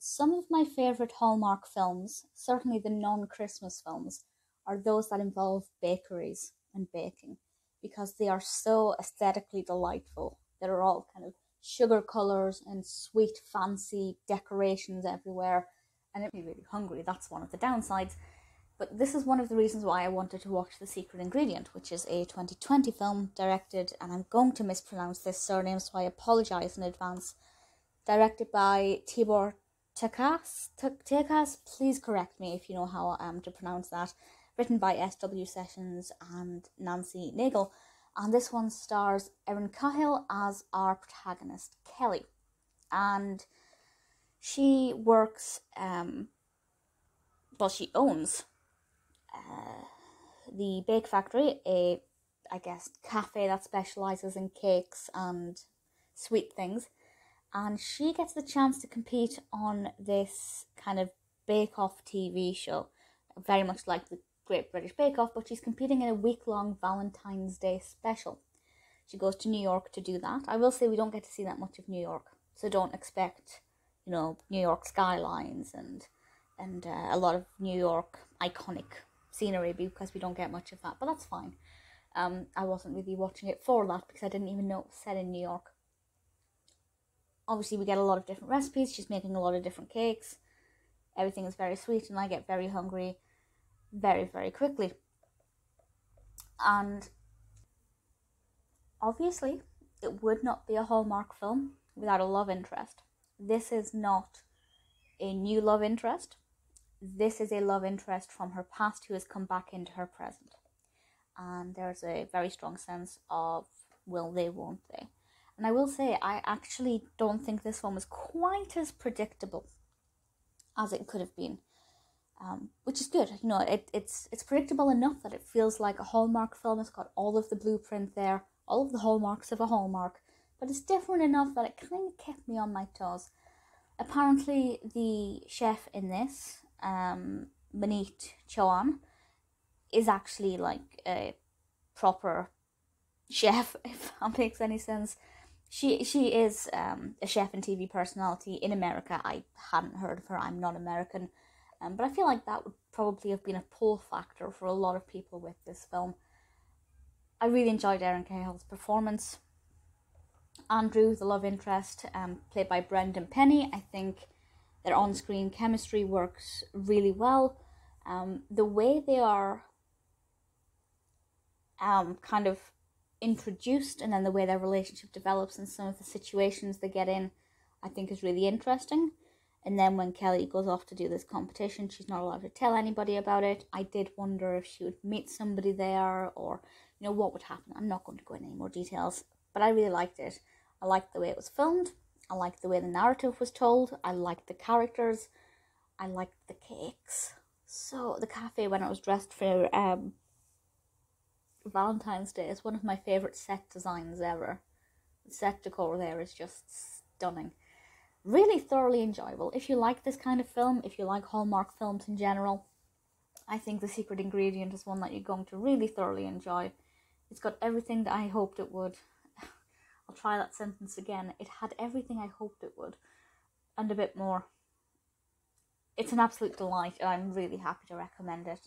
Some of my favourite Hallmark films, certainly the non-Christmas films, are those that involve bakeries and baking, because they are so aesthetically delightful. They're all kind of sugar colours and sweet, fancy decorations everywhere, and it made me really hungry. That's one of the downsides. But this is one of the reasons why I wanted to watch The Secret Ingredient, which is a 2020 film directed, and I'm going to mispronounce this surname, so I apologise in advance, directed by Tibor Takács. Please correct me if you know how to pronounce that. Written by S.W. Sessions and Naigle. And this one stars Erin Cahill as our protagonist, Kelly. And she works, she owns the Bake Factory, I guess, cafe that specialises in cakes and sweet things. And she gets the chance to compete on this kind of bake-off TV show, very much like the Great British Bake Off, but she's competing in a week-long Valentine's Day special. She goes to New York to do that. I will say we don't get to see that much of New York, so don't expect, New York skylines and a lot of New York iconic scenery, because we don't get much of that, but that's fine. I wasn't really watching it for that because I didn't even know it was set in New York. Obviously, we get a lot of different recipes. She's making a lot of different cakes. Everything is very sweet, and I get very hungry very, very quickly. And obviously, it would not be a Hallmark film without a love interest. This is not a new love interest. This is a love interest from her past who has come back into her present. And there's a very strong sense of will they, won't they. And I will say, I actually don't think this one was quite as predictable as it could have been, which is good. It's predictable enough that it feels like a Hallmark film. It's got all of the blueprint there, all of the hallmarks of a Hallmark, but it's different enough that it kind of kept me on my toes. Apparently, the chef in this, Maneet Chauhan, is actually like a proper chef, if that makes any sense. She is a chef and TV personality in America. I hadn't heard of her. I'm not American. But I feel like that would probably have been a pull factor for a lot of people with this film. I really enjoyed Erin Cahill's performance. Andrew, the love interest, played by Brenda and Penny, I think their on-screen chemistry works really well. The way they are kind of introduced, and then the way their relationship develops and some of the situations they get in, I think is really interesting. And then when Kelly goes off to do this competition, she's not allowed to tell anybody about it. I did wonder if she would meet somebody there, or what would happen. I'm not going to go into any more details, but I really liked it. I liked the way it was filmed. I liked the way the narrative was told. I liked the characters. I liked the cakes. So the cafe, when it was dressed for Valentine's Day, is one of my favourite set designs ever. The set decor there is just stunning. Really thoroughly enjoyable. If you like this kind of film, if you like Hallmark films in general, I think The Secret Ingredient is one that you're going to really thoroughly enjoy. It's got everything that I hoped it would. I'll try that sentence again. It had everything I hoped it would, and a bit more. It's an absolute delight, and I'm really happy to recommend it.